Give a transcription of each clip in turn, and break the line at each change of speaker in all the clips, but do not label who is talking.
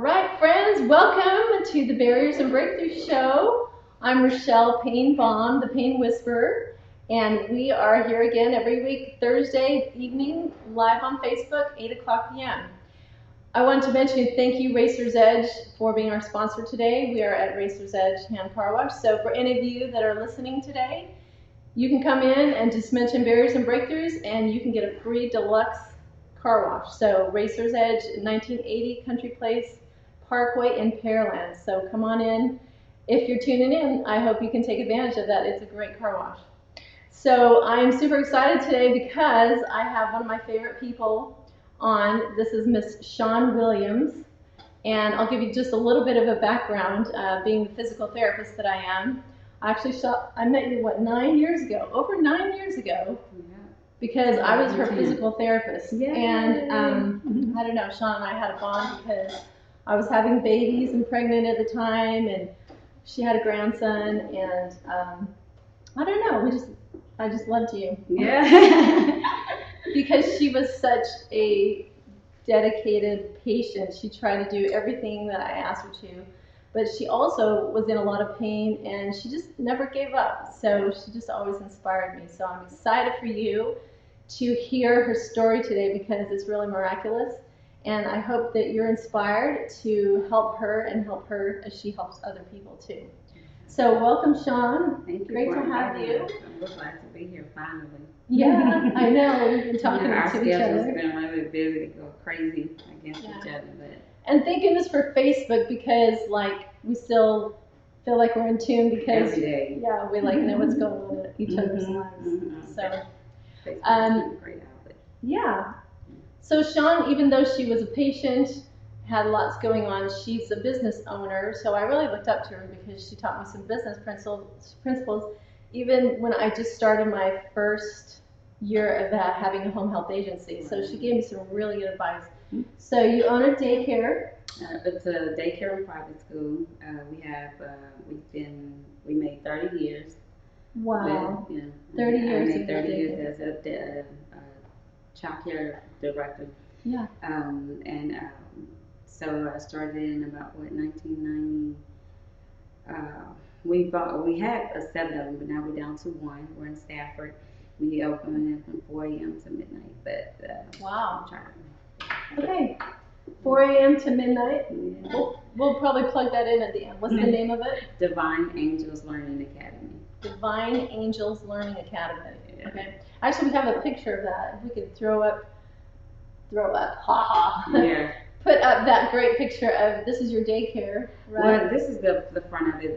All right, friends, welcome to the Barriers and Breakthroughs show. I'm Rochelle Payne-Vaughn, the Pain Whisperer, and we are here again every week, Thursday evening, live on Facebook, 8 o'clock p.m. I want to mention thank you, Racer's Edge, for being our sponsor today. We are at Racer's Edge Hand Car Wash, so for any of you that are listening today, you can come in and just mention Barriers and Breakthroughs, and you can get a free deluxe car wash. So Racer's Edge, 1980 Country Place Parkway in Pearland. So come on in. If you're tuning in, I hope you can take advantage of that. It's a great car wash. So I'm super excited today because I have one of my favorite people on. This is Miss Shawn Williams. And I'll give you just a little bit of a background, being the physical therapist that I am. I met you, 9 years ago? Over 9 years ago. Yeah. Because I was her physical therapist. Yeah. And I don't know, Shawn and I had a bond because I was having babies and pregnant at the time, and she had a grandson, and I don't know, I just loved you. Yeah. Because she was such a dedicated patient. She tried to do everything that I asked her to, but she also was in a lot of pain, and she just never gave up. So she just always inspired me. So I'm excited for you to hear her story today because it's really miraculous. And I hope that you're inspired to help her and help her as she helps other people too. So welcome, Shawn.
Thank you.
Great to have you.
I'm so glad to be here finally.
Yeah, I know. We've been talking to each other.
Our schedule's been really busy, go crazy against each other. But.
And thank goodness for Facebook because we still feel like we're in tune because
every day.
Yeah, we know what's going on in each other's lives. So
Facebook's a great outlet.
Yeah. So Shawn, even though she was a patient, had lots going on, she's a business owner. So I really looked up to her because she taught me some business principles. Even when I just started my first year of having a home health agency. So she gave me some really good advice. So you own a daycare.
It's a daycare and private school. We made 30 years.
Wow.
With,
30 years.
I made 30 years as a child care director.
Yeah.
So I started in about 1990. We had 7 of them, but now we're down to 1. We're in Stafford. We open from 4 a.m. to midnight. But
wow. Okay. 4 a.m. to midnight. Yeah. We'll probably plug that in at the end. What's the name of it?
Divine Angels Learning Academy.
Divine Angels Learning Academy. Yeah. Okay. Actually, we have a picture of that. If we could throw up, haha. Yeah. Put up that great picture of this is your daycare, right?
Well, this is the front of it.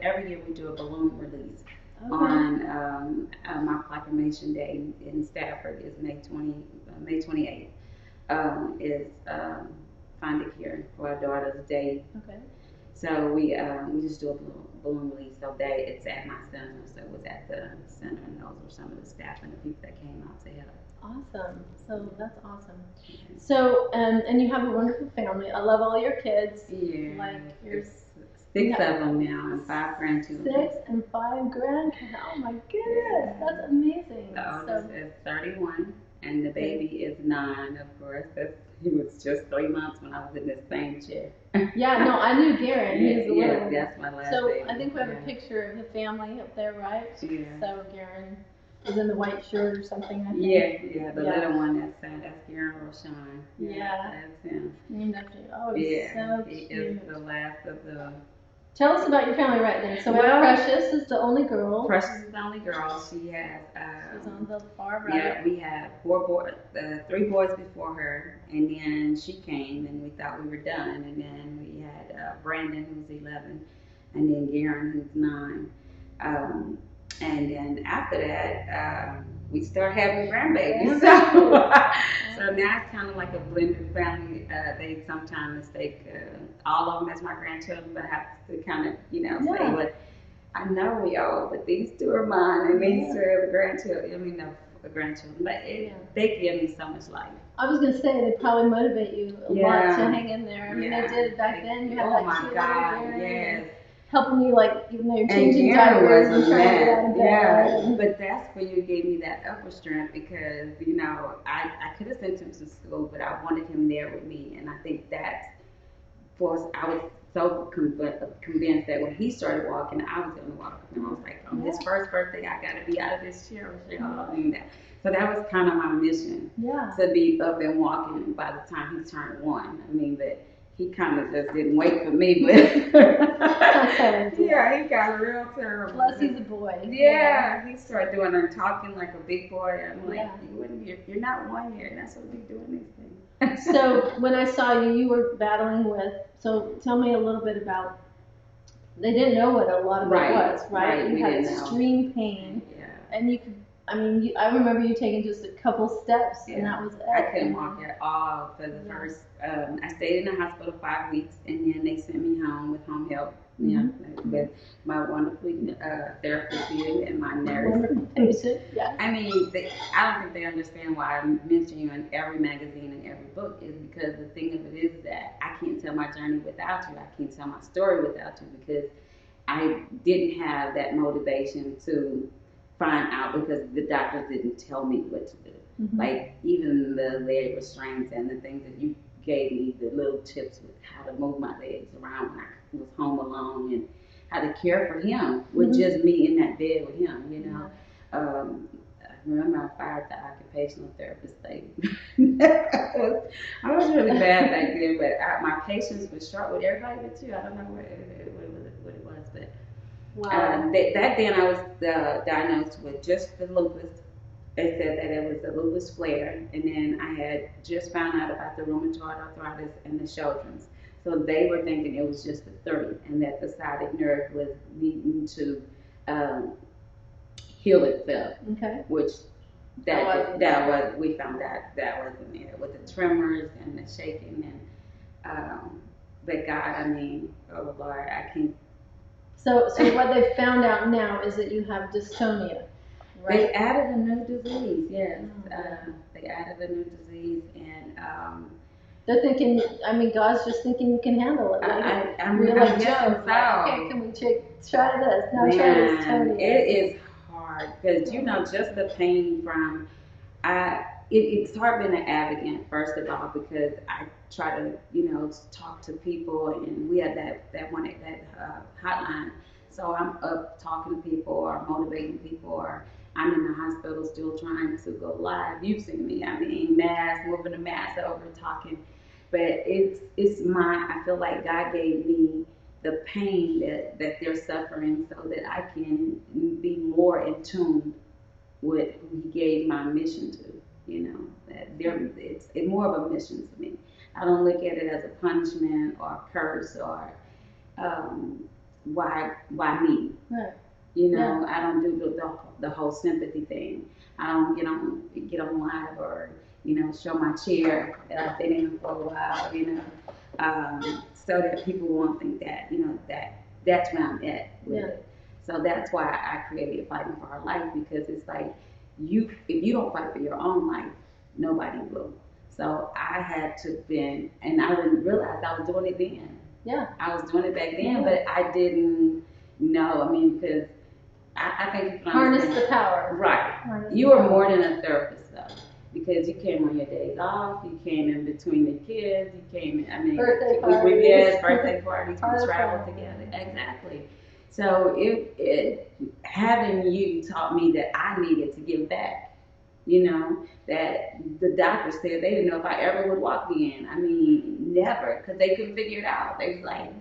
Every year we do a balloon release. Okay. On my proclamation day in Stafford is May 28th. Is Find a Cure for our daughter's day. Okay. So we just do a balloon release. So it's at my center. So it was at the center, and those were some of the staff and the people that came out to help.
Awesome. So that's awesome. So and you have a wonderful family. I love all your kids.
Yeah. There's 6 of them now and 5 grandchildren.
6 and 5 grandchildren. Oh my goodness, that's amazing.
The oldest is 31 and the baby is 9. Of course, he was just 3 months when I was in this same chair.
Yeah, no, I knew Garen. He's the little one.
That's my last
So
baby.
I think we have a picture of the family up there, right?
Yeah.
So Garen is in the white shirt or something, I think.
Yeah, the little one that's Garen Roshan.
Yeah.
That's him.
Oh, he's so
he
cute.
is the last of the...
Tell us about your family right then. So Precious is the only girl.
Precious is the only girl. She has...
she's on the far right.
Yeah, we have 4 boys, 3 boys before her, and then she came, and we thought we were done, and then we had Brandon, who's 11, and then Garen, who's 9. And then after that, we start having grandbabies. So now it's kind of like a blended family. They sometimes mistake all of them as my grandchildren, but I have to kind of, say, but I know we all, but these 2 are mine, and these 2 are the grandchildren. The grandchildren, but they give me so much life.
I was gonna say they probably motivate you a lot to hang in there. I mean, they did back then. You had that cute little Garen.
Yes.
helping you, like, even though you're
And
changing
Garen
diapers
was
and
a
trying to get out
mess.
of bed.
Yeah,
and-
but that's where you gave me that upper strength because, you know, I could have sent him to school, but I wanted him there with me. And I think that's, I was so convinced that when he started walking, I was going to walk with him. I was like, on his first birthday, I got to be out of this chair. So that was kind of my mission, to be up and walking by the time he turned 1. I mean, but he kind of just didn't wait for me, but yeah, he got real terrible.
Plus, he's a boy.
Yeah, he started doing and talking like a big boy. I'm like, you're not 1 year, and that's what we doing these things.
So when I saw you, you were battling with. So tell me a little bit about. They didn't know what a lot of it was, right? You had extreme pain, and you could. I mean, I remember you taking just a couple steps, and that was it.
I couldn't walk at all for the first. I stayed in the hospital 5 weeks, and then they sent me home with home help. With my wonderful therapist and my nurse.
Wonderful person. Yeah.
I mean, I don't think they understand why I mention you in every magazine and every book is because the thing of it is that I can't tell my journey without you. I can't tell my story without you because I didn't have that motivation to find out because the doctors didn't tell me what to do. Like even the leg restraints and the things that you gave me, the little tips with how to move my legs around when I was home alone and how to care for him with just me in that bed with him, you know. I remember I fired the occupational therapist lady. I was really bad back then, but my patience was short with everybody but you. I don't know what it was, but back then I was diagnosed with just the lupus. They said that it was a lupus flare, and then I had just found out about the rheumatoid arthritis and the Sjogrens. So they were thinking it was just the 30, and that the sciatic nerve was needing to heal itself. Okay. Which we found out that wasn't it with the tremors and the shaking and but God, I mean, oh Lord, I can't.
So what they found out now is that you have dystonia. Right.
They added a new disease, yes. They added a new disease, and
they're thinking. I mean, God's just thinking you can handle it. Like,
I'm
like
guessing so.
Okay, can we try this? Now try this.
It is hard because you know just the pain from. It's hard being an advocate first of all because I try to talk to people and we have that hotline. So I'm up talking to people or motivating people or I'm in the hospital still trying to go live. You've seen me. I mean, moving the mask over, talking. But I feel like God gave me the pain that they're suffering so that I can be more in tune with who He gave my mission to. You know, that it's more of a mission to me. I don't look at it as a punishment or a curse or why me. Right. You know, I don't do the whole sympathy thing. I don't get on live or show my chair that I've been in for a while. So that people won't think that that's where I'm at with it. So that's why I created Fighting for Our Life because it's like if you don't fight for your own life, nobody will. So I had to and I didn't realize I was doing it then. Yeah. I was doing it back then, but I didn't know. I mean, because I think you can
harness the power.
Right. You are more than a therapist, though, because you came on your days off. You came in between the kids. You came in. I mean, birthday parties. We traveled together. Exactly. So having you taught me that I needed to give back. That the doctors said they didn't know if I ever would walk again. I mean, never, because they couldn't figure it out. They was like,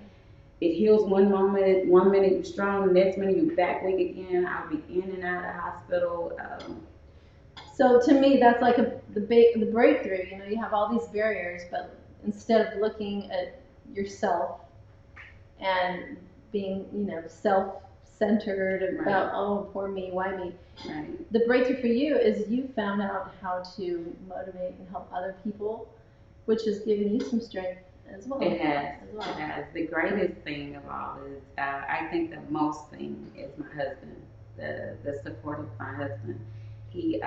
it heals one minute you're strong, the next minute you're back weak again. I'll be in and out of the hospital.
So to me, that's like the breakthrough. You have all these barriers, but instead of looking at yourself and being, self-centered about, oh, poor me, why me? Right. The breakthrough for you is you found out how to motivate and help other people, which has given you some strength as well.
It has. It has. The greatest thing of all is, I think the most thing is my husband, the support of my husband. He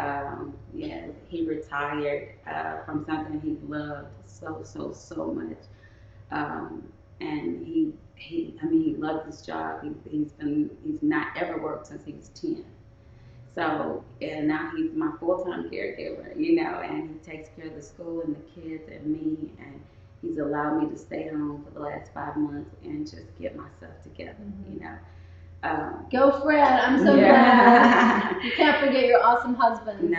retired from something he loved so much. and he loved his job. He's not ever worked since he was 10. So, and now he's my full-time caregiver, and he takes care of the school and the kids and me, and he's allowed me to stay home for the last 5 months and just get myself together,
Go Fred, I'm so glad. You can't forget your awesome husband.
No.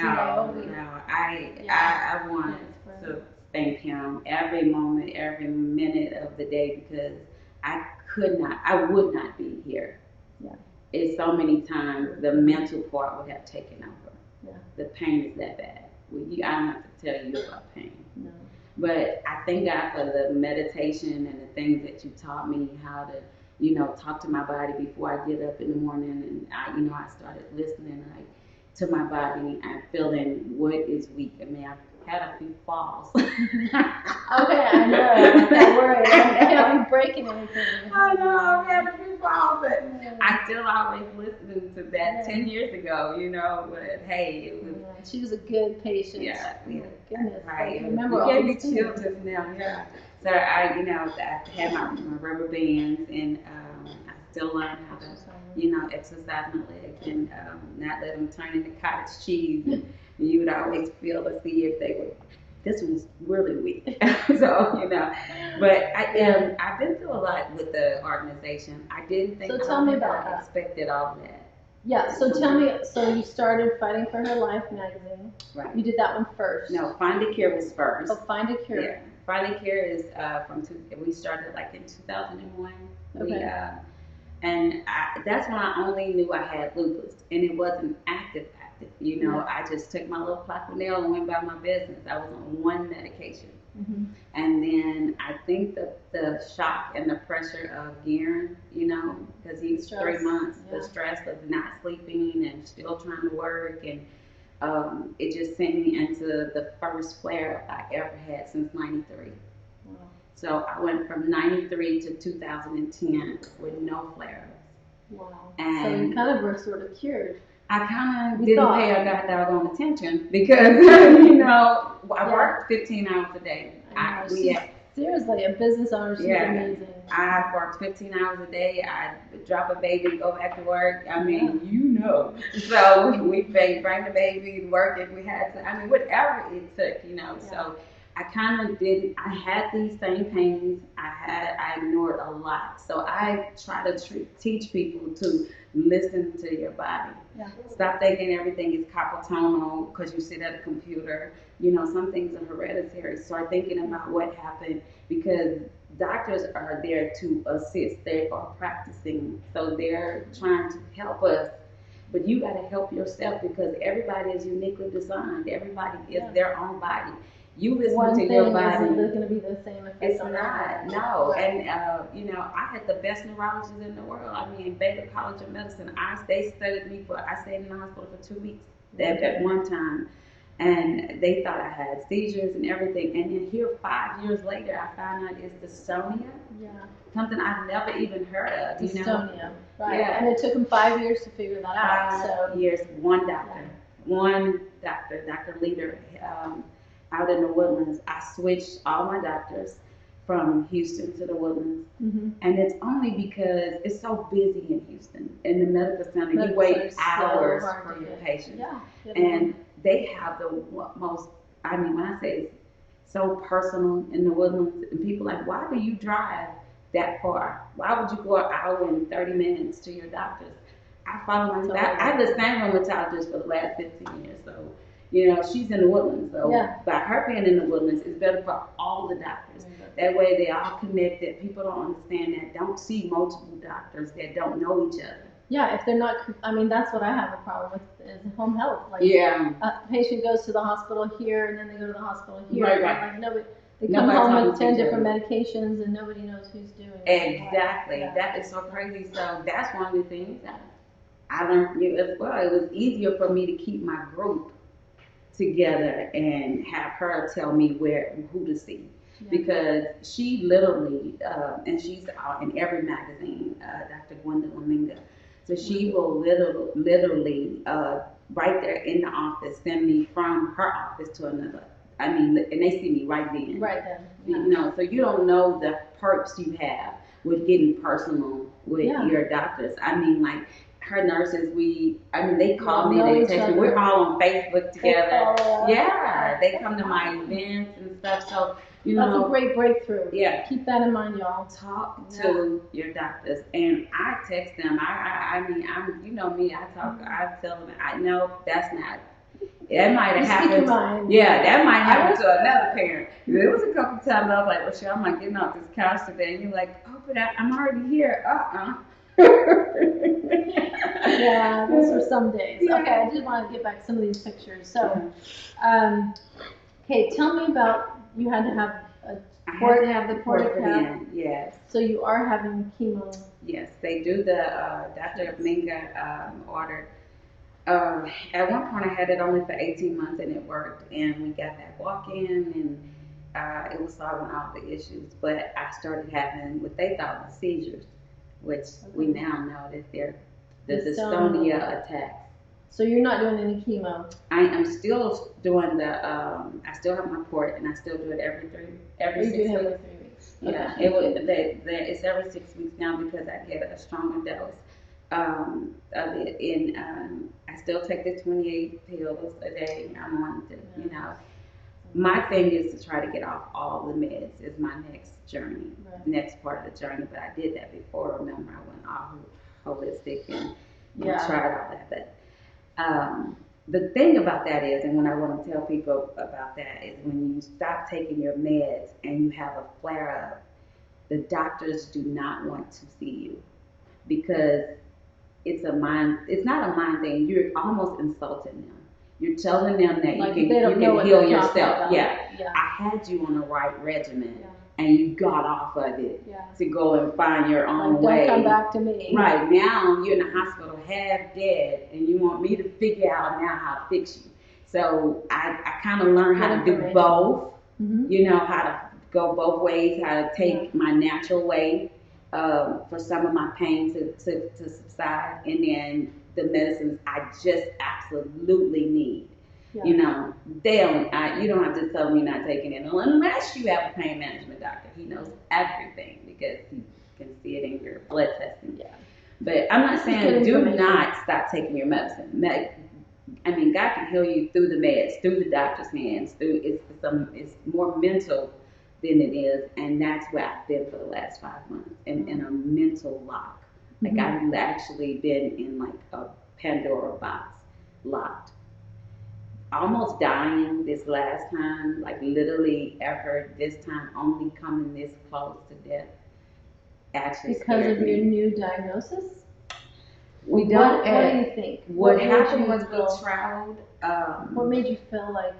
I want to thank him every moment, every minute of the day, because I would not be here.
Yeah.
It's so many times the mental part would have taken over.
Yeah.
The pain is that bad. I don't have to tell you about pain.
No.
But I thank God for the meditation and the things that you taught me how to, talk to my body before I get up in the morning. And I started listening to my body and feeling what is weak. I mean, I've had a few falls.
Okay, I know. Don't worry. I can't be breaking anything.
I know, I've had a few falls, but I still always listening to that 10 years ago, but hey, it was.
She was a good patient.
Yeah.
Oh, goodness.
Right.
I remember
you
all
gave me
these
chills just now, yeah. So I had my rubber bands, and I still learned how to, exercise my legs and not let them turn into cottage cheese. And you would always feel to see if they were. This one's really weak. So, but I've been through a lot with the organization. I didn't think.
So tell me about
I
that.
expected all of that.
Yeah. So tell me. So you started Fighting for Her Life magazine.
Right.
You did that one first.
No, Find a Cure was first.
Oh, Find a Cure.
Yeah. Find a Cure is we started in 2001.
Okay.
That's when I only knew I had lupus, and it wasn't active. I just took my little Plaquenil and went by my business. I was on one medication.
Mm-hmm.
And then I think the shock and the pressure of Garen, because he was 3 months, the stress of not sleeping and still trying to work, and it just sent me into the first flare I ever had since 93.
Wow.
So I went from 93 to 2010 with no flares.
Wow.
And
so you kind of were sort of cured.
I kind of didn't pay a doggone attention because, I worked 15 hours a day.
Seriously, a business owner, she's amazing.
I worked 15 hours a day. I'd drop a baby and go back to work. I mean, So we bring the baby and work if we had to. I mean, whatever it took, So I kind of I had these same pains. I ignored a lot. So I try to teach people to listen to your body.
Yeah.
Stop thinking everything is carpal tunnel because you sit at a computer. Some things are hereditary. Start thinking about what happened, because doctors are there to assist. They are practicing. So they're trying to help us. But you got to help yourself, because everybody is uniquely designed. Everybody is their own body. You listen to your body.
One thing isn't going to be the same if
it's not. No. And, I had the best neurologists in the world. I mean, Baylor College of Medicine, they studied me I stayed in the hospital for 2 weeks at one time. And they thought I had seizures and everything. And then here, 5 years later, I found out it's dystonia.
Yeah.
Something I've never even heard of.
Dystonia. Right.
Yeah.
And it took them 5 years to figure that out.
5 years. One doctor, Dr. Leader, out in the Woodlands. I switched all my doctors from Houston to the Woodlands. Mm-hmm. And it's only because it's so busy in Houston. In the medical center, you wait hours for your patients.
Yeah.
And they have the most, when I say it's so personal in the Woodlands, and people are like, why do you drive that far? Why would you go an hour and 30 minutes to your doctors? I follow my doctor. I have the same rheumatologist for the last 15 years. So, she's in the Woodlands. So by her being in the Woodlands, it's better for all the doctors. Mm-hmm. That way they're all connected. People don't understand that. Don't see multiple doctors that don't know each other.
Yeah, if they're not, that's what I have a problem with, is home health. A patient goes to the hospital here, and then they go to the hospital here.
Right.
They come home with 10 different medications, and nobody knows who's doing it.
Exactly. Yeah. That is so crazy. So that's one of the things that I learned as well. It was easier for me to keep my group together and have her tell me who to see. Yeah. Because she literally, and she's out in every magazine, Dr. Gwendolyn Minga. So she will literally right there in the office send me from her office to I mean, and they see me right then.
Right then. Yeah.
You know, so you don't know the perks you have with getting personal with your doctors. I mean, like her nurses, they call me, they text me. We're all on Facebook together. Yeah, they come to my events and stuff. So, you know.
That's a great breakthrough.
Yeah.
Keep that in mind, y'all.
Talk to your doctors. And I text them. I'm, you know me, I tell them, I know that's not. That might have happened. Yeah, that might happen to another parent. There was a couple times I was like, Rochelle, I'm not getting off this couch today. And you're like, oh, but I'm already here.
Yeah, those were some days. Yeah. Okay, I did want to get back some of these pictures. So, okay, tell me about, you had to have
I had to have the port
put
in, yes.
So you are having chemo?
Yes, they do the, Dr. Minga ordered. At one point I had it only for 18 months and it worked, and we got that walk-in, and it was solving all the issues, but I started having what they thought was seizures, which we now know that they're the dystonia attacks.
So you're not doing any chemo?
I am still doing I still have my port, and I still do it every 6 weeks.
Every 3 weeks?
Yeah,
okay.
It's every 6 weeks now because I get a stronger dose of it. And I still take the 28 pills a day. I'm on the, you know. My thing is to try to get off all the meds is my next journey, next part of the journey. But I did that before. Remember, I went all holistic and tried all that. But the thing about that is, and when I want to tell people about that, is when you stop taking your meds and you have a flare-up, the doctors do not want to see you because it's not a mind thing. You're almost insulting them. You're telling them that
like
you can heal yourself. Yeah. I had you on the right regimen, and you got off of it to go and find your own way.
Don't come back to me.
Right, now you're in the hospital half dead, and you want me to figure out now how to fix you. So I kind of learned how to do both. You know, how to go both ways, how to take my natural way for some of my pain to subside, and then the medicines I just absolutely need. You know, you don't have to tell me not taking it unless you have a pain management doctor. He knows everything because he can see it in your blood testing. But I'm not saying do not stop taking your medicine. I mean, God can heal you through the meds, through the doctor's hands. It's more mental than it is, and that's where I've been for the last 5 months, in a mental lock. Like I've actually been in like a Pandora box, locked. Almost dying this last time, like literally ever this time, only coming this close to death. Actually,
because of your new diagnosis.
We don't.
What do you think?
What happened was we traveled.
What made you feel like?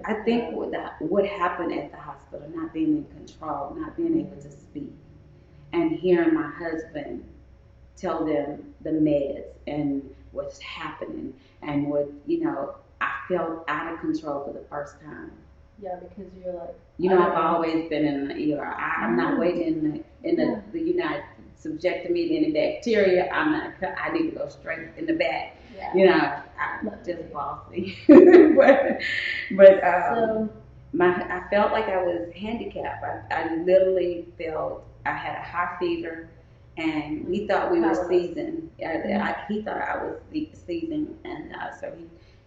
I think what happened at the hospital, not being in control, not being able to speak, and hearing my husband tell them the meds and what's happening, and what, you know, I felt out of control for the first time.
Yeah, because you're like,
you know, I've always been in the ER. I'm not waiting in the you're not subjecting me to any bacteria. I need to go straight in the back. You know, I'm just bossy. but I felt like I was handicapped. I literally felt I had a high fever, and he thought we were seasoned. He thought I was seasoned, and so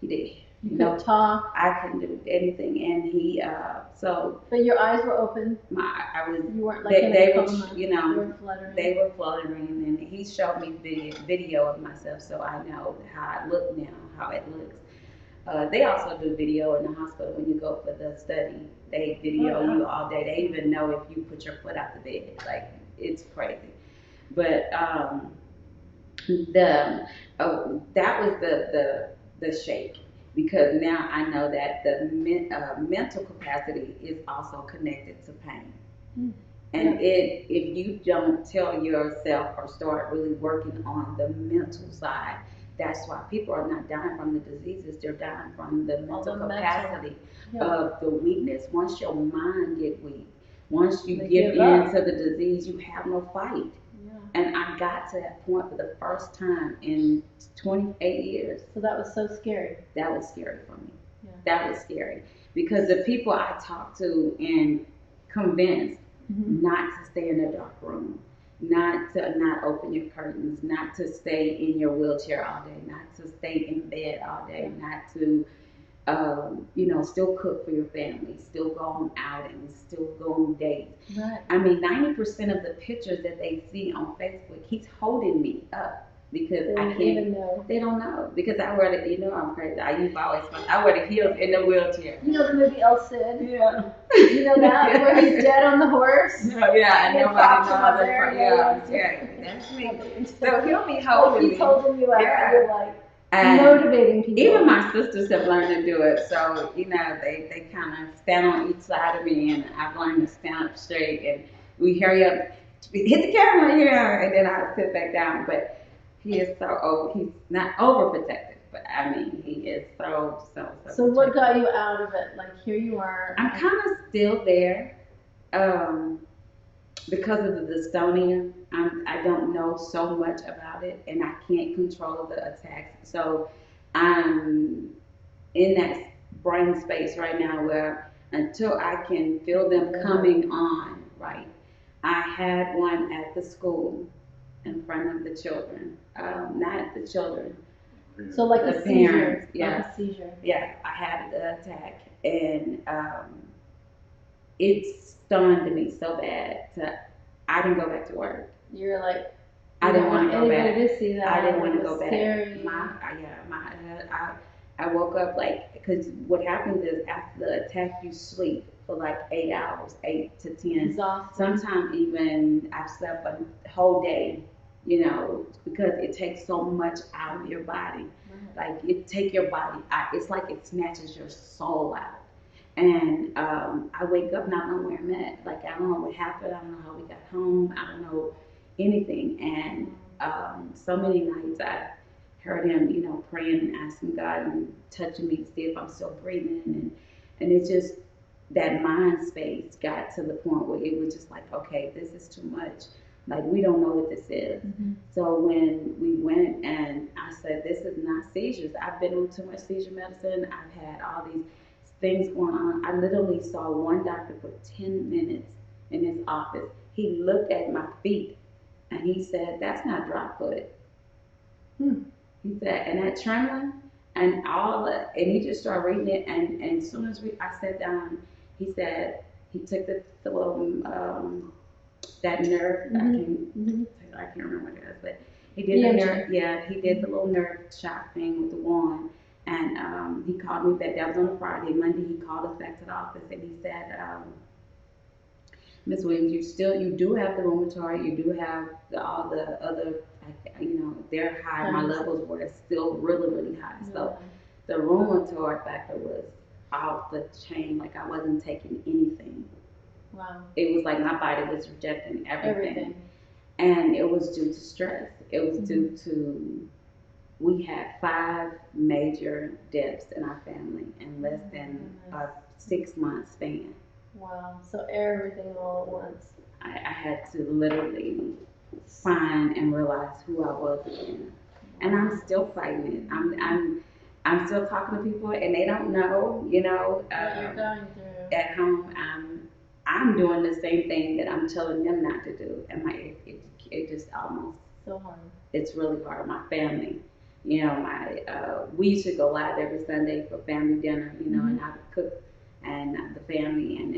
he did.
You couldn't talk.
I couldn't do anything, and he
But your eyes were open.
You weren't
like
they were, you know,
you were fluttering.
They were fluttering, and he showed me video of myself, so I know how I look now, how it looks. They also do video in the hospital when you go for the study. They video you all day. They even know if you put your foot out the bed. Like, it's crazy. But that was the shake. Because now I know that the mental capacity is also connected to pain. And if you don't tell yourself or start really working on the mental side, that's why people are not dying from the diseases. They're dying from the mental capacity of the weakness. Once your mind get weak, once you give in to the disease, you have no fight. And I got to that point for the first time in 28 years.
So that was so scary.
That was scary for me. That was scary. because the people I talk to and convince not to stay in a dark room, not to not open your curtains, not to stay in your wheelchair all day, not to stay in bed all day, not to still cook for your family, still go on outings, still go on dates.
Right.
I mean, 90% of the pictures that they see on Facebook, he's holding me up because
They
I
don't
can't.
even know.
They don't know because I wear the, I'm crazy. I wear the heels in the wheelchair.
You know the movie El Cid?
Yeah.
You know that where he's dead on the horse?
Yeah, and nobody knows
there.
Yeah, that's me. So he'll be holding me.
He's holding you up, and you're like.
And
motivating people.
Even my sisters have learned to do it. So, they kind of stand on each side of me, and I've learned to stand up straight, and we hurry up, hit the camera here, and then I sit back down. But he is he's not overprotective, but I mean, he is so.
So what got you out of it? Like, here you are.
I'm kind of still there. Because of the dystonia, I don't know so much about it, and I can't control the attacks. So I'm in that brain space right now where until I can feel them coming on, right? I had one at the school in front of the children, not the children.
So like
the
a
parents,
seizure.
yeah,
like a seizure.
Yeah, I had the attack, and it stunned me so bad I didn't go back to work.
You're like,
I didn't want to go back.
To see that.
I didn't want to go back.
Scary.
I woke up because what happens is after the attack you sleep for like 8 hours, 8 to 10.
Exhausted.
Sometimes even I've slept a whole day, because it takes so much out of your body. Right. Like it take your body out. It's like it snatches your soul out. And I wake up and I don't know where I'm at. Like I don't know what happened. I don't know how we got home. I don't know anything. And so many nights I heard him, praying and asking God and touching me to see if I'm still breathing. And it's just that mind space got to the point where it was just like, okay, this is too much. Like we don't know what this is. Mm-hmm. So when we went and I said, this is not seizures. I've been on too much seizure medicine. I've had all these things going on. I literally saw one doctor for 10 minutes in his office. He looked at my feet and he said, that's not drop foot. He said, and that trembling and all that, and he just started reading it. And as soon as I sat down, he said, he took the little, that nerve, I can't remember what it is, but he did the nerve, he did the little nerve shock thing with the wand. And he called me back. That was on a Friday. Monday, he called us back to the office and he said, Ms. Williams, you do have the rheumatoid. You do have all the other, they're high. My levels were still really, really high. So the rheumatoid factor was off the chain. Like I wasn't taking anything.
Wow.
It was like my body was rejecting everything. And it was due to stress. It was due to, we had 5 major deaths in our family in less than a 6-month span.
Wow. So everything all at once.
I had to literally find and realize who I was again. And I'm still fighting it. I'm still talking to people and they don't know,
what you're going through.
At home, I'm doing the same thing that I'm telling them not to do. And it just almost
so hard.
It's really hard. My family. We used to go out every Sunday for family dinner, and I would cook and the family and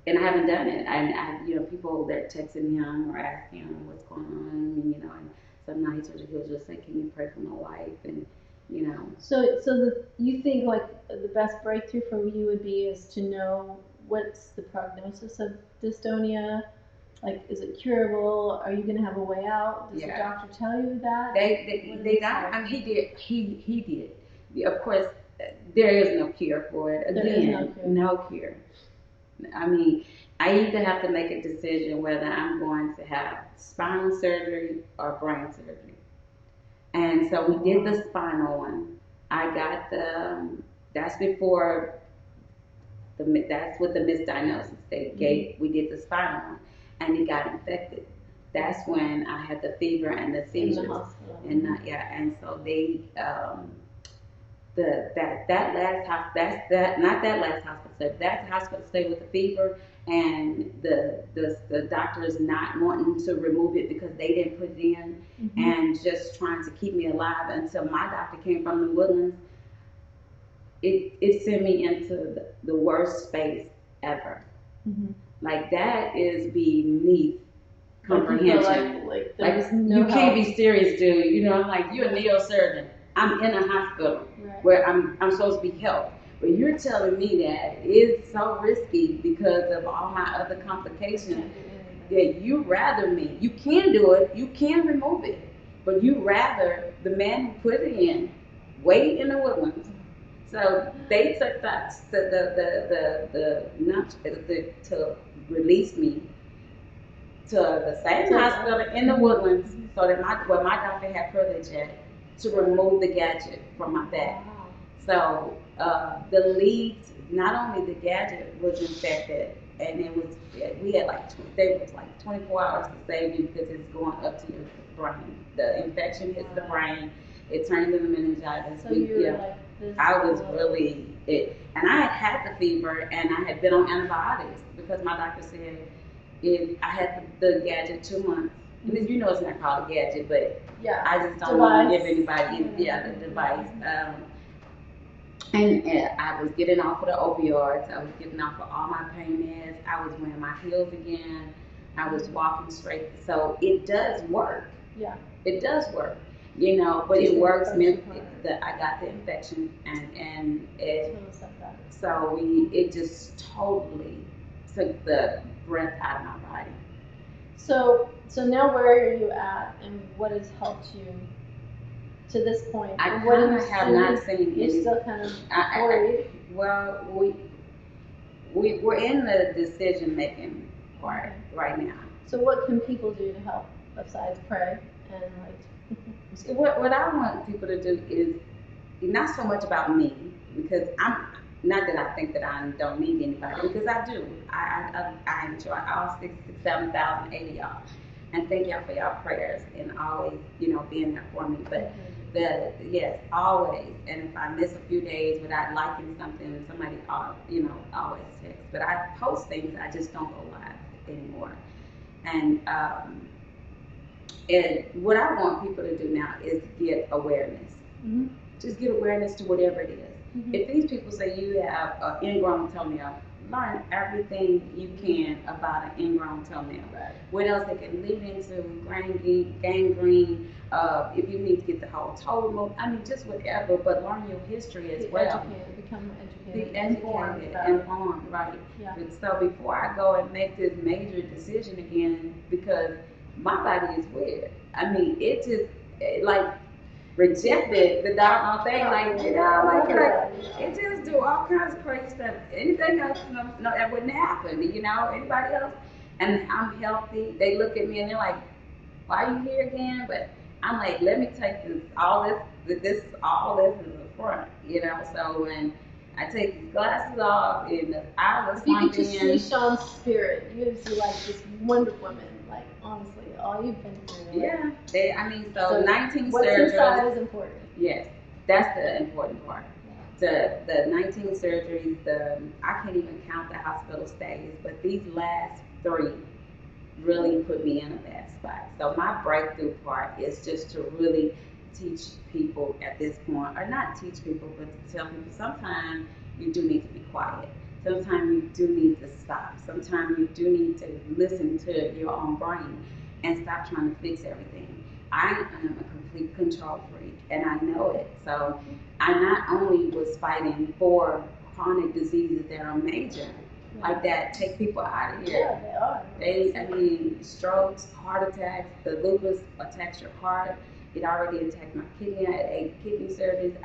I haven't done it. And people that texting him or asking him what's going on, and some nights he'll just say, "Can you pray for my wife?" And
So you think like the best breakthrough for you would be is to know what's the prognosis of dystonia. Like, is it curable? Are you going to have a way out? Does the doctor tell you that?
They don't. I mean, he did. Of course, there is no cure for it. Again,
there is
no cure. I mean, I either have to make a decision whether I'm going to have spinal surgery or brain surgery. And so we did the spinal one. I got that's before that's what the misdiagnosis they gave. We did the spinal one. And it got infected. That's when I had the fever and the seizures.
In the hospital.
And so they that last hospital, that not that last hospital stay, that's the hospital stay with the fever, and the doctor is not wanting to remove it because they didn't put it in, and just trying to keep me alive until my doctor came from the Woodlands. It sent me into the worst space ever. Like that is beneath comprehension.
Like there's no
you can't
help.
be serious, dude. You know, I'm like, you're a neurosurgeon. I'm in a hospital where I'm supposed to be helped. But you're telling me that it's so risky because of all my other complications that you rather me. You can do it, you can remove it, but you rather the man who put it in wait in the Woodlands. So they took that to release me to the same hospital in the Woodlands, so that my doctor had privilege at, to remove the gadget from my back. So the leads, not only the gadget was infected, and we had there was like 24 hours to save you because it's going up to your brain. The infection hits the brain, it turns into meningitis.
So
I was really and I had the fever, and I had been on antibiotics because my doctor said I had the gadget 2 months. And you know it's not called a gadget, but I just don't want to give anybody the device. And I was getting off of the opioids. I was getting off of all my pain meds. I was wearing my heels again. I was walking straight. So it does work. Yeah. It does work. You know, but it works. I got the infection, and it just totally took the breath out of my body.
So now where are you at, and what has helped you to this point?
I kind of have not seen.
You're still kind of worried.
Well, we're in the decision making part right now.
So what can people do to help besides pray and
What I want people to do is not so much about me, because I'm not that I think that I don't need anybody, because I do. I enjoy all 7,000, 80 y'all, and thank y'all for y'all prayers and always being there for me. But yes, always. And if I miss a few days without liking something, somebody always text. But I post things, I just don't go live anymore. And what I want people to do now is get awareness. Just get awareness to whatever it is. If these people say you have an ingrown toenail, learn everything you can about an ingrown toenail. What else they can lead into, gangrene, if you need to get the whole toe removed. I mean, just whatever, but learn your history as well.
Become educated.
Be educated, informed, right? Yeah. So before I go and make this major decision again, because my body is weird. I mean, it just rejected the doggone thing, it just do all kinds of crazy stuff. Anything else, that wouldn't happen. Anybody else, and I'm healthy. They look at me and they're like, "Why are you here again?" But I'm like, let me take all this is the front, So when I take these glasses off and the eyes are
you could just see Shawn's spirit. You would see this Wonder Woman. Honestly, all you've been through.
Yeah. So 19
what's
surgeries.
Inside is important.
Yes, that's the important part. Yeah. The 19 surgeries, I can't even count the hospital stays, but these last 3 really put me in a bad spot. So my breakthrough part is just to really teach people at this point, or not teach people, but to tell people sometimes you do need to be quiet. Sometimes you do need to stop. Sometimes you do need to listen to your own brain and stop trying to fix everything. I am a complete control freak, and I know it. So I not only was fighting for chronic diseases that are major, like that take people out of here.
Yeah, they are.
Strokes, heart attacks, the lupus attacks your heart. It already attacked my kidney. I had 8 kidney surgeries.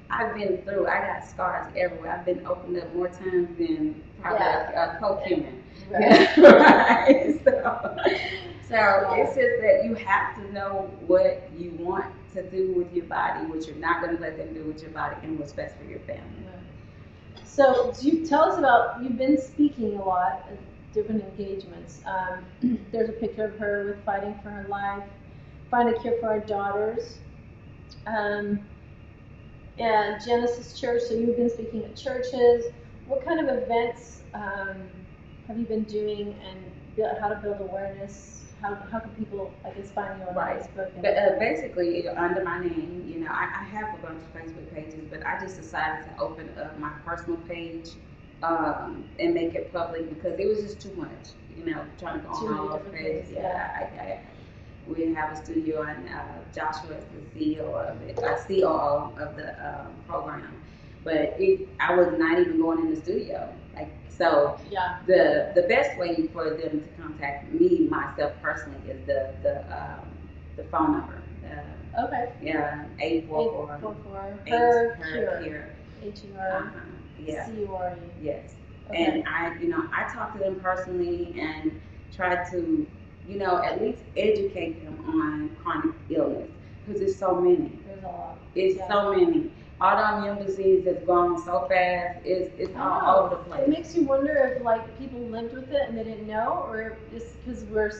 I've been through, I got scars everywhere. I've been opened up more times than probably a co-human. Right. Right. So it's just that you have to know what you want to do with your body, what you're not going to let them do with your body, and what's best for your family.
Right. So tell us about, you've been speaking a lot at different engagements. There's a picture of her with fighting for her life, find a cure for our daughters. and Genesis Church. So you've been speaking at churches. What kind of events have you been doing, and how to build awareness? How can people, I guess, find you on Facebook?
But basically, under my name, you know, I have a bunch of Facebook pages, but I just decided to open up my personal page and make it public because it was just too much, you know, trying to go on all those pages. Yeah, we have a studio, and Joshua is the CEO of it, COO of the program. But I was not even going in the studio. So the best way for them to contact me, myself personally, is the phone number.
Okay.
Yeah, 844
HER.
Yeah.
CURE.
Yes.
Okay.
And I talk to them personally and try to, at least educate them on chronic illness because there's so many.
There's a lot.
It's so many. Autoimmune disease has gone so fast. It's all over the place.
It makes you wonder if people lived with it and they didn't know, or just because we're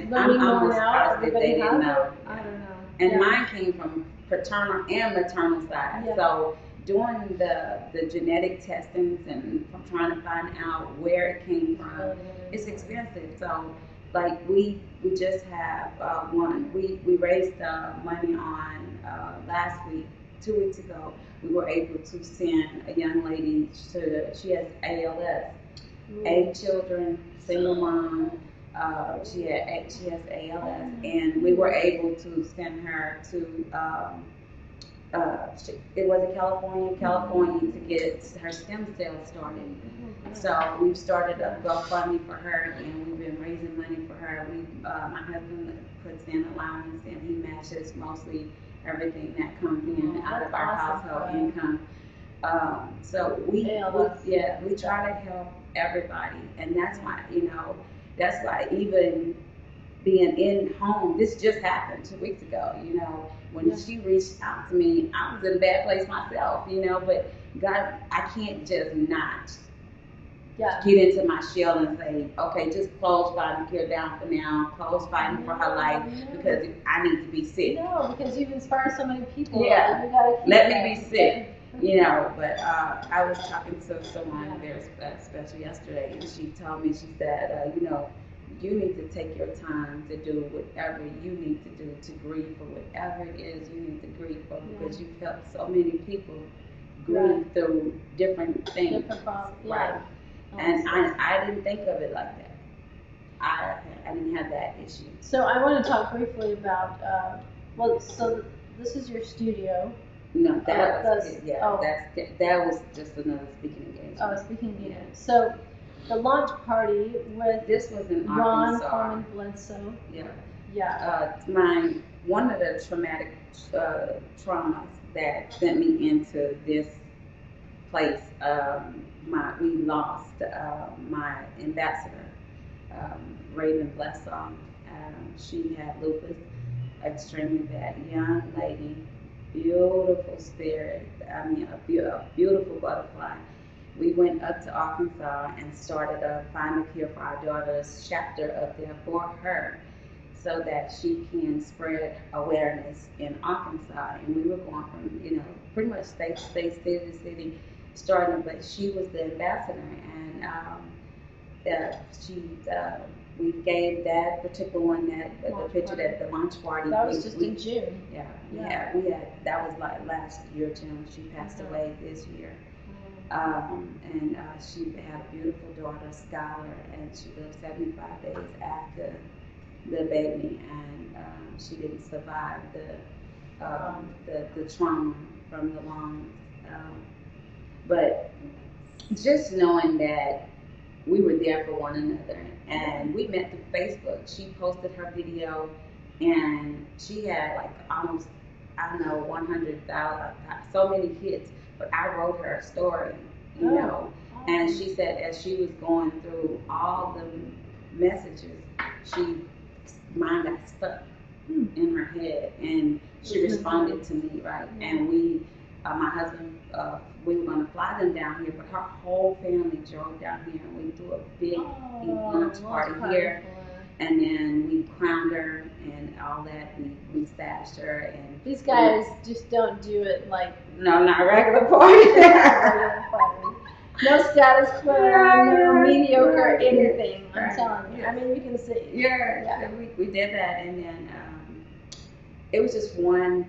learning more now, everybody has it. I don't know.
And mine came from paternal and maternal side. Yeah. So doing the genetic testings and trying to find out where it came from, it's expensive. So we just have one. We raised money on last week. 2 weeks ago, we were able to send a young lady she has ALS, 8 children, single mom. She has ALS, and we were able to send her to it was in California to get her stem cells started. So we've started a GoFundMe for her, and we've been raising money for her. My husband puts in allowance, and he matches mostly everything that comes in out of our household income. So we try to help everybody, and that's why even being in home, this just happened 2 weeks ago. When she reached out to me, I was in a bad place myself. But God, I can't just not get into my shell and say, okay, just close Fighting Care down for now, close Fighting for her life, because I need to be sick.
No, because you've inspired so many people.
Yeah,
you gotta
let me be sick. But I was talking to someone very special yesterday, and she told me, she said, you need to take your time to do whatever you need to do to grieve for whatever it is you need to grieve for, because you've helped so many people grieve through different things.
Different problems.
Right. And I didn't think of it like that. I didn't have that issue.
So I want to talk briefly about, so this is your studio.
No, that was just another speaking engagement.
Oh, speaking engagement. So the launch party with
this was in
Ron
Arkansas.
Foreman Bledsoe.
Yeah. One of the traumatic traumas that sent me into this place. We lost my ambassador, Raven Bledsoe. She had lupus, extremely bad. Young lady, beautiful spirit. A beautiful butterfly. We went up to Arkansas and started a Find a Cure for Our Daughters chapter up there for her, so that she can spread awareness in Arkansas. And we were going from, pretty much state to state, city to city, starting, but she was the ambassador, and we gave that particular one the picture at the launch party.
That was just in June.
We had that was like last year, June. She passed away this year. And she had a beautiful daughter, Skylar, and she lived 75 days after the baby, and she didn't survive the trauma from the lungs. But just knowing that we were there for one another, and we met through Facebook. She posted her video, and she had almost 100,000, so many hits. But I wrote her a story, and she said as she was going through all the messages, mine got stuck in her head, and she responded to me, right? And my husband, we were going to fly them down here, but her whole family drove down here, and we threw a big lunch party here. And then we crowned her and all that. We stashed her. And
these guys just don't do it like
no, not regular party.
No status quo, no mediocre anything. I'm
Right.
telling you. I mean, you can see.
Yeah. We did that, and then it was just one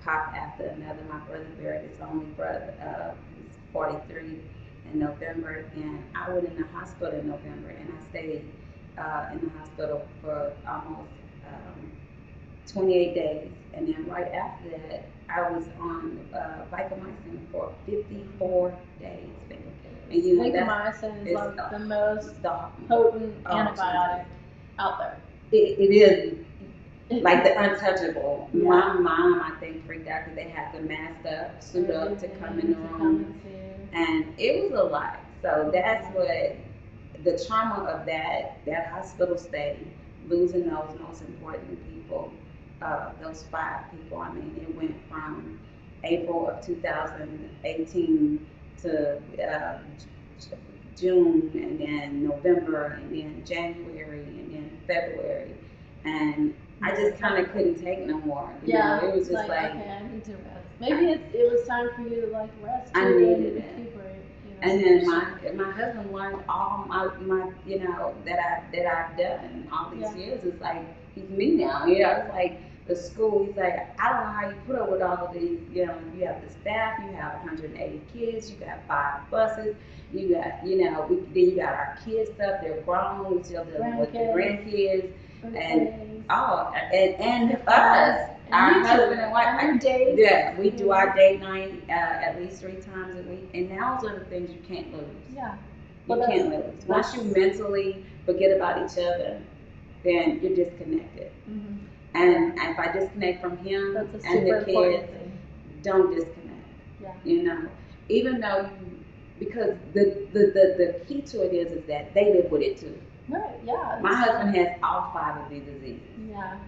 pop after another. My brother buried his only brother. He's 43 in November, and I went in the hospital in November, and I stayed in the hospital for almost 28 days. And then right after that, I was on vancomycin for 54 days. And you know,
vancomycin is like the most potent antibiotic out there.
It is like the untouchable.
Yeah.
My mom, I think, freaked out because they had to mask up, suit up to come in the room. And it was a lot. So that's what the trauma of that hospital stay, losing those most important people, those 5 people. I mean, it went from April of 2018 to June, and then November, and then January, and then February. And I just kind of couldn't take no more. You know, it was just like
okay, I need to rest. Maybe it was time for you to like rest.
I needed it.
Recuperate,
and then my husband learned all my you know that I've done all these years. It's like he's me now. You know, it's like the school. He's like, I don't know how you put up with all of these. You know, you have the staff. You have 180 kids. You got 5 buses. You got then you got our kids stuff. They're grown. We still dealing with the grandkids. And us, our husband and wife. Yeah, we do our date night at least 3 times a week, and those are the things you can't lose.
Yeah,
you can't lose. Once you mentally forget about each other, then you're disconnected. Mm-hmm. And if I disconnect from him and the kids, don't disconnect.
Yeah.
You know, even though because the key to it is that they live with it too.
Right, yeah.
My husband has all 5 of these diseases.
Yeah.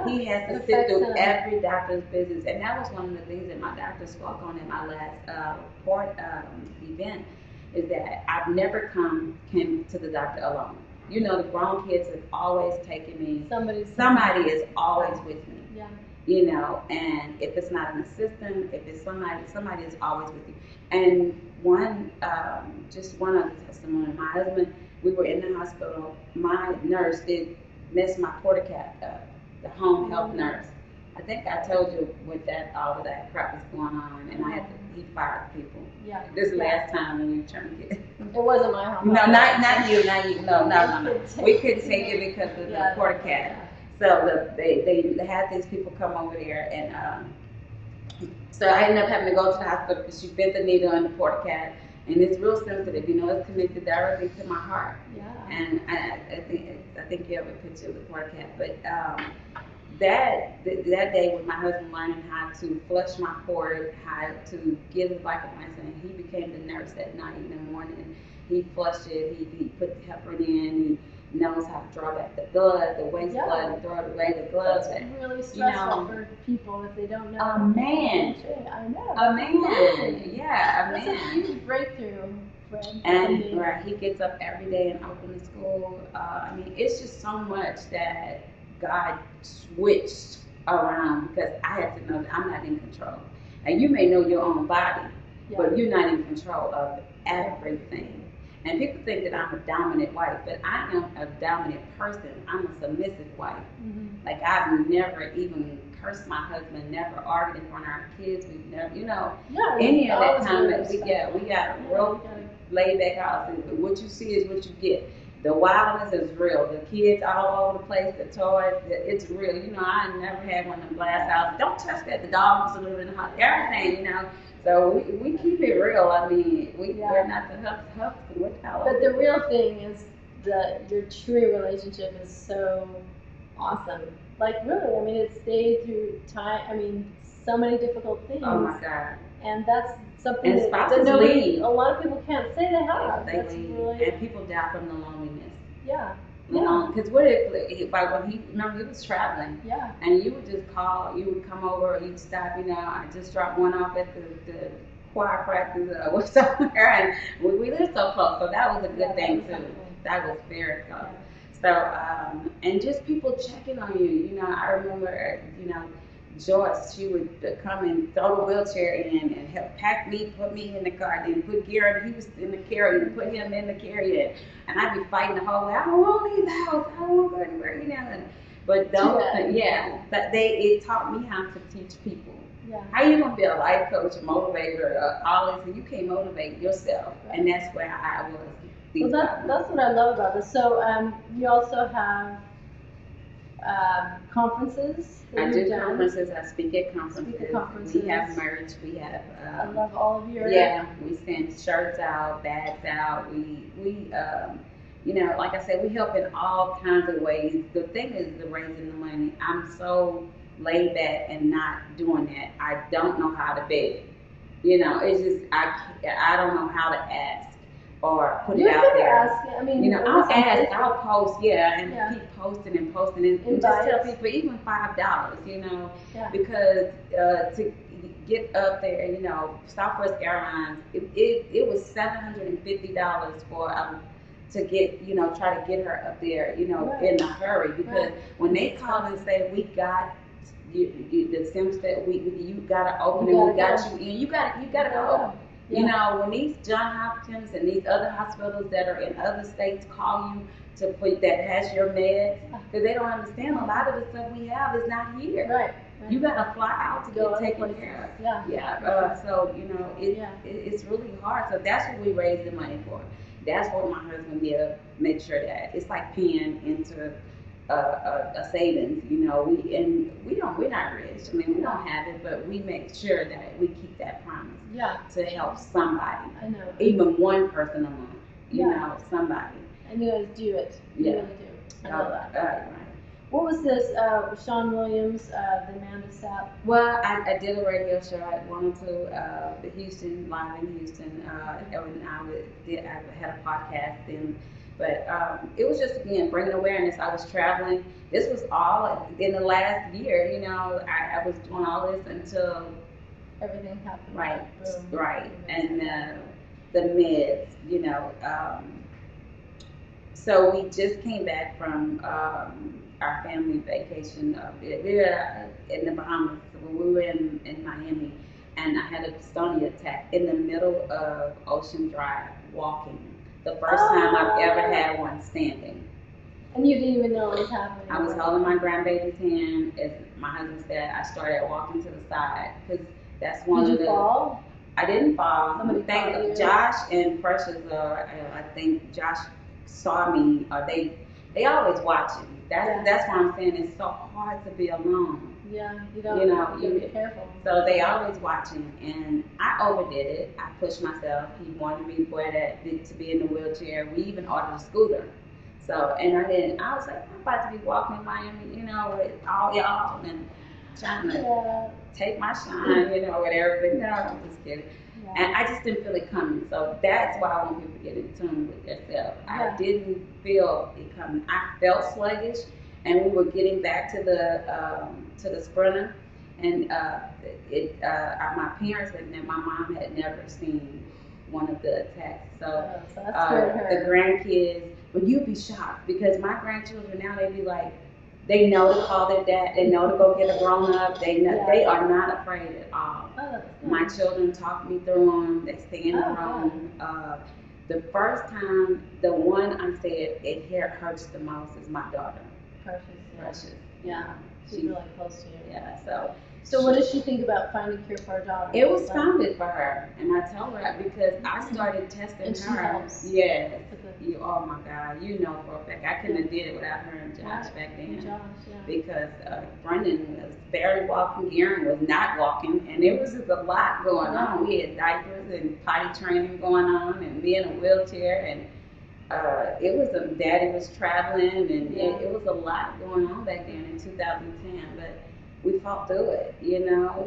He has to sit through every doctor's visits, and that was one of the things that my doctor spoke on in my last report event, is that I've never came to the doctor alone. You know, the grown kids have always taken me. Somebody is always with me.
Yeah.
You know, and if it's not an assistant, if it's somebody is always with you. And just one other testimony. My husband, we were in the hospital. My nurse did mess my porta-cat up, the home health nurse. I think I told you with all of that crap was going on, and he fired people. Yeah. This last time when we were trying to get.
It wasn't my home.
No, not you. No. We couldn't take it because of the porta-cat. So they had these people come over there, and so I ended up having to go to the hospital because she bent the needle in the porta-cat. And it's real sensitive, you know. It's connected directly to my heart. Yeah. And I think you have a picture of the porta-cat. But that day when my husband learning how to flush my cord, how to give the vancomycin, he became the nurse at night in the morning. He flushed it. He put the heparin in. He knows how to draw back the blood, the waste blood, and throw it away, the gloves.
It's really stressful for people if they don't know.
A man.
I know.
A man. Yeah, a man.
That's a huge breakthrough, Fred.
And he gets up every day and opens the school. I mean, it's just so much that God switched around, because I had to know that I'm not in control. And you may know your own body, but you're not in control of everything. And people think that I'm a dominant wife, but I am a dominant person. I'm a submissive wife. Mm-hmm. Like, I've never even cursed my husband, never argued in front of our kids. We've never, any of that time that we got a real laid back house. And what you see is what you get. The wildness is real. The kids all over the place, the toys, it's real. You know, I never had one of them glass houses. Don't touch that. The dogs live in the house. Everything, So we keep it real. I mean, we're not the husks.
But the real thing is that your true relationship is so awesome. Like, really, I mean, it stayed through time. I mean, so many difficult things.
Oh my God.
And that's something
and
that leave. A lot of people can't say they have.
They leave. Really, and people die from the loneliness.
Yeah.
Because what if when he was traveling, and you would just call, you would come over, you'd stop, I just dropped one off at the choir practice or somewhere, and we lived so close, so that was a good thing too. That was very close. So, and just people checking on you. You know, I remember, you know, Joyce, she would come and throw the wheelchair in and help pack me, put me in the car, then put Garrett, he was in the carrier, and put him in the carrier. And I'd be fighting the whole way. I don't want to leave the house. I don't want to go anywhere, you know. But those, but it taught me how to teach people.
Yeah.
How you gonna be a life coach, a motivator, all this, and you can't motivate yourself?
Right.
And that's where I was.
Well, that's what I love about this. So you also have conferences.
I do conferences. I speak at conferences. We have merch. We have.
I love all of your.
Yeah, we send shirts out, bags out. We you know, like I said, we help in all kinds of ways. The thing is the raising the money. I'm so laid back and not doing that. I don't know how to beg. You know, it's just I don't know how to ask or put it out there.
Ask, I mean,
you know, I'll ask, I'll post, and keep posting and just tell people even $5, you know, because to get up there, you know, Southwest Airlines, it was $750 for to get, you know, try to get her up there, you know, in a hurry, because when they call and say we got the Sims that you gotta open and we got you in, you gotta go. Yeah. You know, when these Johns Hopkins and these other hospitals that are in other states call you to put that has your meds, because they don't understand a lot of the stuff we have is not here.
Right.
You gotta fly out to get taken care of. So you know, it's really hard. So that's what we raise the money for. That's what my husband did. Make sure that it's like paying into a savings, you know. We're not rich. I mean, we don't have it, but we make sure that we keep that promise. Yeah. To help somebody. I know. Even one person a month. You know, somebody.
And you guys do it. You really do. I know that. Right. What was this? Shawn Williams, the Amanda Sapp.
Well, I did a radio show. I went to the Houston, live in Houston. I had a podcast then. But it was just, again, bringing awareness. I was traveling. This was all in the last year, you know. I was doing all this until
everything happened.
Right, right. And the meds, you know. So we just came back from our family vacation. We were in the Bahamas. We were in Miami, and I had a dystonia attack in the middle of Ocean Drive, walking. The first time I've ever had one standing.
And you didn't even know what was happening?
I was holding my grandbaby's hand. As my husband said, I started walking to the side, because that's one of the...
Did you fall?
I didn't fall.
Somebody
Josh and Precious, I think Josh saw me, or they always watching. That's why I'm saying it's so hard to be alone.
Yeah, you know, you be careful.
So they always watching, and I overdid it. I pushed myself. He wanted me to be in the wheelchair. We even ordered a scooter. So, and I was like, I'm about to be walking in Miami, you know, with all y'all, and trying to take my shine, you know, whatever. But no, I'm just kidding. Yeah. And I just didn't feel it coming. So that's why I want people to get in tune with themselves. Yeah. I didn't feel it coming. I felt sluggish. And we were getting back to the Sprinter, and my parents my mom had never seen one of the attacks. So the grandkids, but you'd be shocked, because my grandchildren now, they be like, they know to call their dad, they know to go get a grown up, they are not afraid at all. My children talk me through them, they stay in the room. The first time, the one I said it hurts the most is my daughter. Precious.
Yeah. She's really close to you.
Yeah.
So what does she think about finding cure for her daughter?
It was founded for her, and I tell her, because I started testing
and
her.
She helps.
Yes. Oh my God, you know for a fact I couldn't have did it without her and Josh back then. Because Brendan was barely walking, Garen was not walking, and there was just a lot going on. We had diapers and potty training going on, and me in a wheelchair, and it was daddy was traveling, and it was a lot going on back then in 2010, but we fought through it, you know.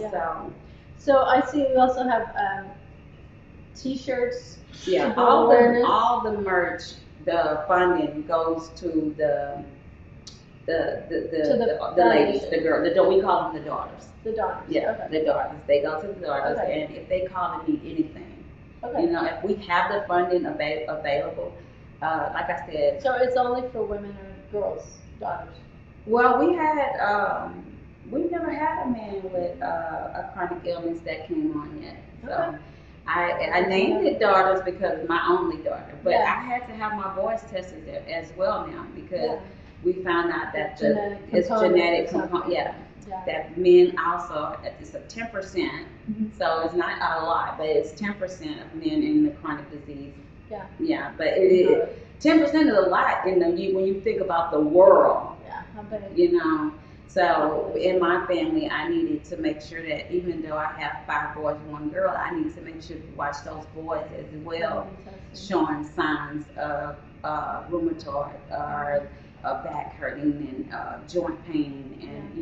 So I see we also have T-shirts.
Yeah, all the merch, the funding goes to the ladies, the girls. We call them the daughters.
The daughters.
Yeah, the daughters. They go to the daughters, and if they call and need anything, you know, if we have the funding available, like I said.
So it's only for women or girls, daughters?
Well, we've never had a man with a chronic illness that came on yet. So
Okay.
I named it daughters because it's my only daughter, but
Yeah.
I had to have my boys tested as well now because we found out that
it's
genetic component. Yeah. That men also, it's a 10%, so it's not a lot, but it's 10% of men in the chronic disease.
Yeah.
Yeah, but it is 10% is a lot when you think about the world.
Yeah, how big?
You know. So in my family, I needed to make sure that even though I have 5 boys and 1 girl, I need to make sure to watch those boys as well, showing signs of rheumatoid or back hurting and joint pain and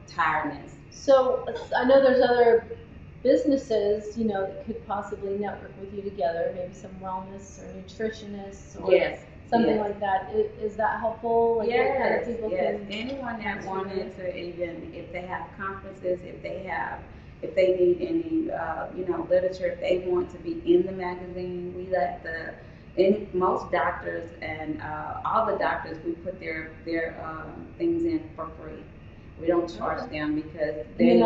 tiredness.
So I know there's other businesses that could possibly network with you together, maybe some wellness or nutritionists or something like that. Is that helpful? Like
yes.
Can
Anyone that wanted to, even if they have conferences, if they need any literature, if they want to be in the magazine, we let most doctors and all the doctors, we put their things in for free. We don't charge them because
in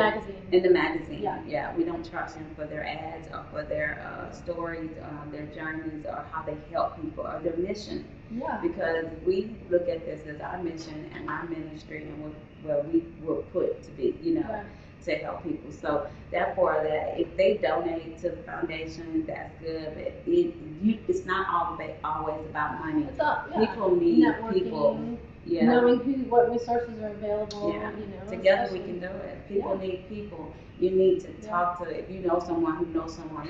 the magazine. Yeah, we don't charge them for their ads or for their stories, their journeys, or how they help people or their mission.
Yeah.
Because we look at this as our mission and our ministry and where we were put to be, to help people. So therefore, that if they donate to the foundation, that's good. But it's not always about money. People need people. Yeah.
Knowing what resources are available.
Yeah. Together we can do it. People need people. You need to talk to, if you know someone who knows someone.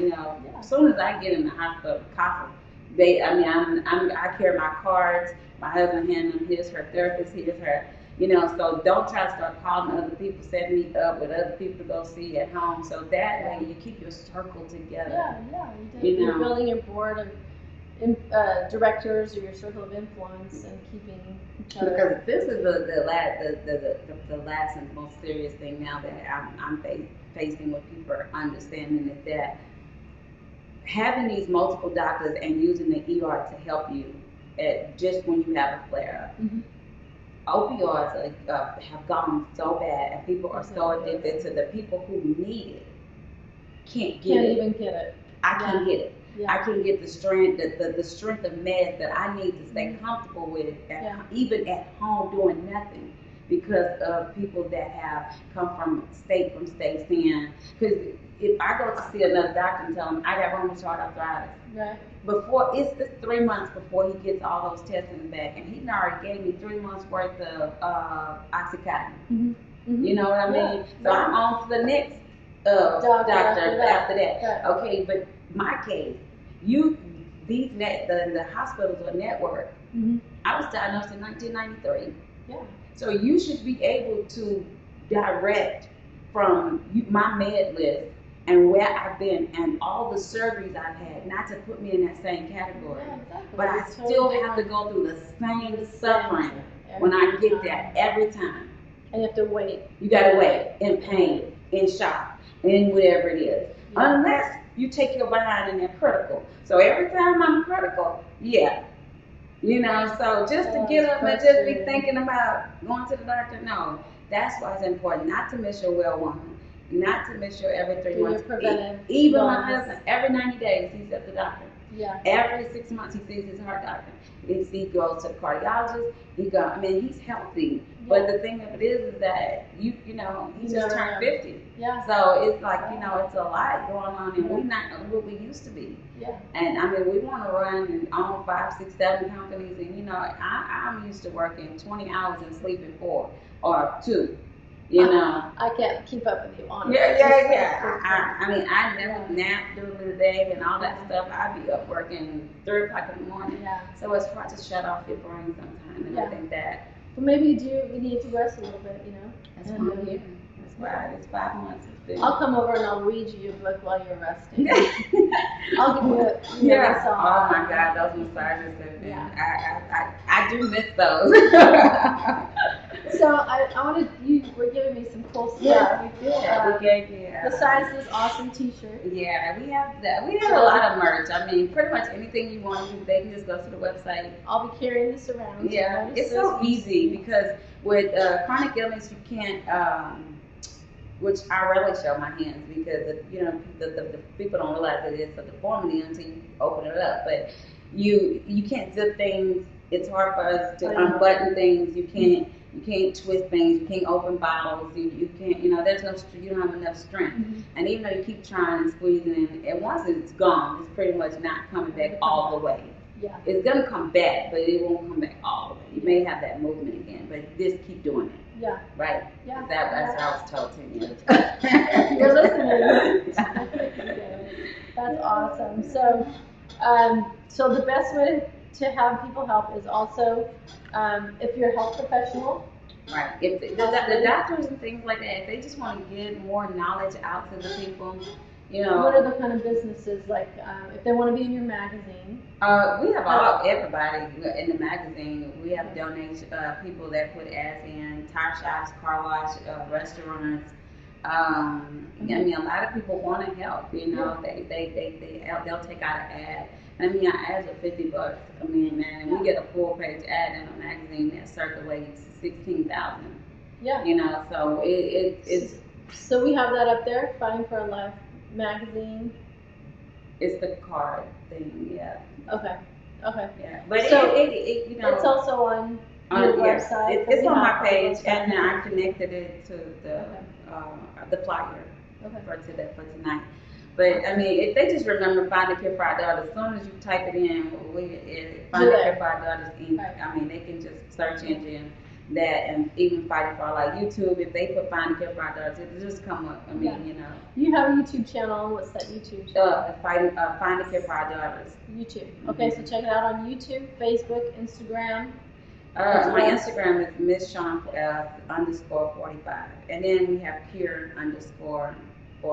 As soon as I get in the hospital, coffee. I carry my cards. My husband hands them. Here's her therapist. Here's her. So don't try to start calling other people, setting me up with other people to go see at home. So that way you keep your circle together.
You're building your board of directors or your circle of influence and keeping each other.
Because this is the last and most serious thing now that I'm facing with people are understanding is that having these multiple doctors and using the ER to help you just when you have a flare up. Opioids have gone so bad and people are so addicted to the people who need it can't
even get it.
I can't get it. Yeah. I can get the strength, the strength of meds that I need to stay comfortable with, even at home doing nothing, because of people that have come from state saying, because if I go to see another doctor and tell him I got rheumatoid arthritis, before it's 3 months before he gets all those tests in the back, and he already gave me 3 months worth of Oxycontin. You know what I mean? So I'm on to the next doctor after that. Okay, but my case, the hospitals are network. I was diagnosed in 1993. So you should be able to direct from my med list and where I've been and all the surgeries I've had, not to put me in that same category. But I still have to go through the same suffering when I get there every time.
And you have to wait.
You gotta wait in pain, in shock, in whatever it is. Unless you take your behind and they're critical. So every time I'm critical, so just to get up and just be thinking about going to the doctor, no. That's why it's important not to miss your well woman, not to miss your every 3 months. Even my husband, every 90 days he's at the doctor. Every 6 months he sees his heart doctor. He goes to the cardiologist. He's healthy. But the thing of it is that he just turned 50. So it's like, it's a lot going on, and we're not what we used to be. And we want to run and own 5, 6, 7 companies, and I'm used to working 20 hours and sleeping 4 or 2.
I can't keep up with you on it.
I never nap during the day and all that stuff. I'd be up working 3 o'clock in the morning. So it's hard to shut off your brain sometimes. And I think that.
Well, maybe we need to rest a little bit,
That's why I'm here. That's why it's 5 months.
I'll come over and I'll read you a book while you're resting. I'll give you a massage.
Oh my God, those massages. I do miss those.
So I wanted, you were giving me some cool stuff.
Yes, we did. We gave you.
Besides this awesome T-shirt.
Yeah, we have that. We have a lot of merch. I mean, pretty much anything you want to do, they can just go to the website.
I'll be carrying this around.
Yeah, it's so easy because with chronic illness, you can't. Which I rarely show my hands because the people don't realize that it's a deformity until you open it up. But you can't zip things. It's hard for us to unbutton things. You can't twist things. You can't open bottles. You can't. There's no. You don't have enough strength. Mm-hmm. And even though you keep trying and squeezing, and once it's gone, it's pretty much not coming back all the way.
Yeah.
It's gonna come back, but it won't come back all the way. You may have that movement again, but just keep doing it.
Yeah.
Right?
Yeah.
That's what I was told 10 years ago.
You're listening. That's awesome. So the best way to have people help is also if you're a health professional.
Right. If the doctors and things like that, if they just want to get more knowledge out to the people,
What are the kind of businesses, like if they want to be in your magazine?
We have everybody in the magazine. We have donation people that put ads in, tire shops, car wash, restaurants. I mean, a lot of people want to help. They'll take out an ad. I mean, our ads are $50. I mean, man, and we get a full page ad in a magazine that circulates 16,000.
Yeah.
So it's.
So we have that up there, Fighting for a Life magazine.
It's the card thing, yeah.
Okay.
Yeah, but
so
it's
also on your website.
It's on my page, and I connected it to the flyer for tonight. But I mean, if they just remember Find a Cure for Our Daughters, as soon as you type it in, Find a Cure for Our Daughters Inc. Right. I mean, they can just search engine that, and even Fighting for Our Life YouTube. If they put Find a Cure for Our Daughters, it'll just come up. I mean,
You have a YouTube channel. What's that YouTube channel?
Find a Cure for Our Daughters.
YouTube. Okay, so check it out on YouTube, Facebook, Instagram.
My Instagram is Miss Shon _45, and then we have Cure _ for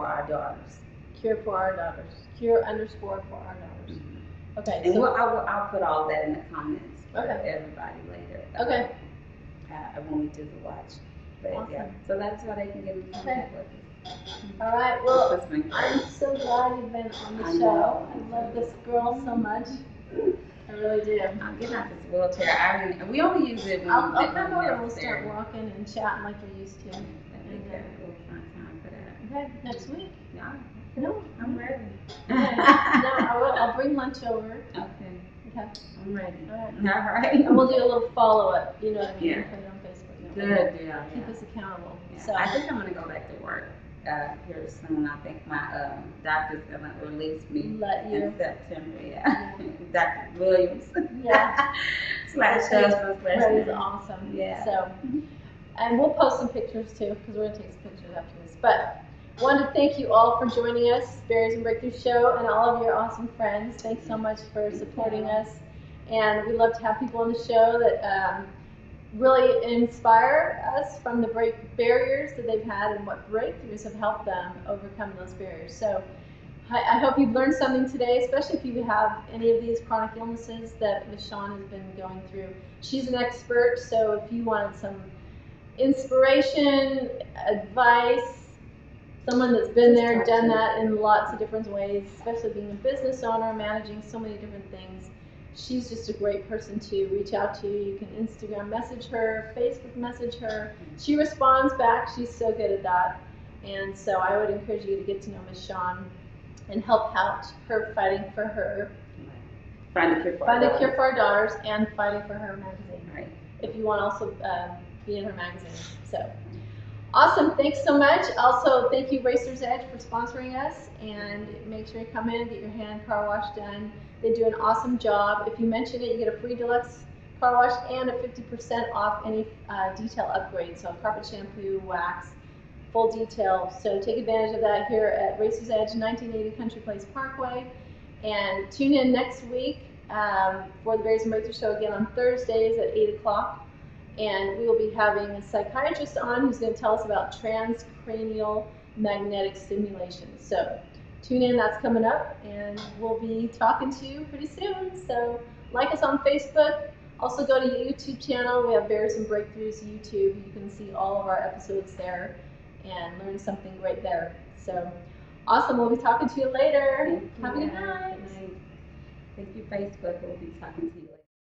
our daughters.
Cure for our daughters. Cure _ for our daughters. Mm-hmm. Okay.
And I'll put all that in the comments for everybody later.
Okay.
When we do the watch. But
awesome.
Yeah, so that's how they can get in contact with us.
All right. Well, I'm so glad you've been on the show. I love this girl so much. I really do.
I'll get out this wheelchair. I mean, we only use it when
I'll come over and we'll start walking and chatting like we used to.
We'll find time for that.
Okay, next week.
Yeah.
No,
I'm ready.
No, I will. I'll bring lunch over.
Okay. I'm ready.
All
right.
And we'll do a little follow-up. You know what I mean?
Yeah.
Put it on Facebook.
Good deal.
Keep us accountable.
Yeah.
So
I think I'm going to go back to work here soon. I think my doctor's going to release me in September. Yeah. Dr. Williams.
Yeah.
/husband.
That is awesome.
Yeah.
So, and we'll post some pictures too, because we're going to take some pictures after this. But wanted to thank you all for joining us, Barriers and Breakthroughs show, and all of your awesome friends. Thanks so much for supporting us. And we love to have people on the show that really inspire us from the barriers that they've had and what breakthroughs have helped them overcome those barriers. So I hope you've learned something today, especially if you have any of these chronic illnesses that Ms. Shon has been going through. She's an expert, so if you wanted some inspiration, advice, someone that's been there, done that in lots of different ways, especially being a business owner, managing so many different things. She's just a great person to reach out to. You can Instagram message her, Facebook message her. She responds back. She's so good at that. And so I would encourage you to get to know Ms. Shon and help out her fighting for her.
Find a Cure for
Our Daughters and Fighting for Her magazine.
Right.
If you want to also be in her magazine. So. Awesome, thanks so much. Also, thank you Racer's Edge for sponsoring us, and make sure you come in and get your hand car wash done. They do an awesome job. If you mention it, you get a free deluxe car wash and a 50% off any detail upgrade. So carpet shampoo, wax, full detail. So take advantage of that here at Racer's Edge, 1980 Country Place Parkway. And tune in next week for the Barriers and Breakthroughs show again on Thursdays at 8 o'clock. And we will be having a psychiatrist on who's going to tell us about transcranial magnetic stimulation. So tune in, that's coming up, and we'll be talking to you pretty soon. So like us on Facebook. Also go to the YouTube channel. We have Barriers and Breakthroughs YouTube. You can see all of our episodes there and learn something right there. So awesome. We'll be talking to you later.
Thank you.
Have a good night.
Thank you, Facebook. We'll be talking to you later.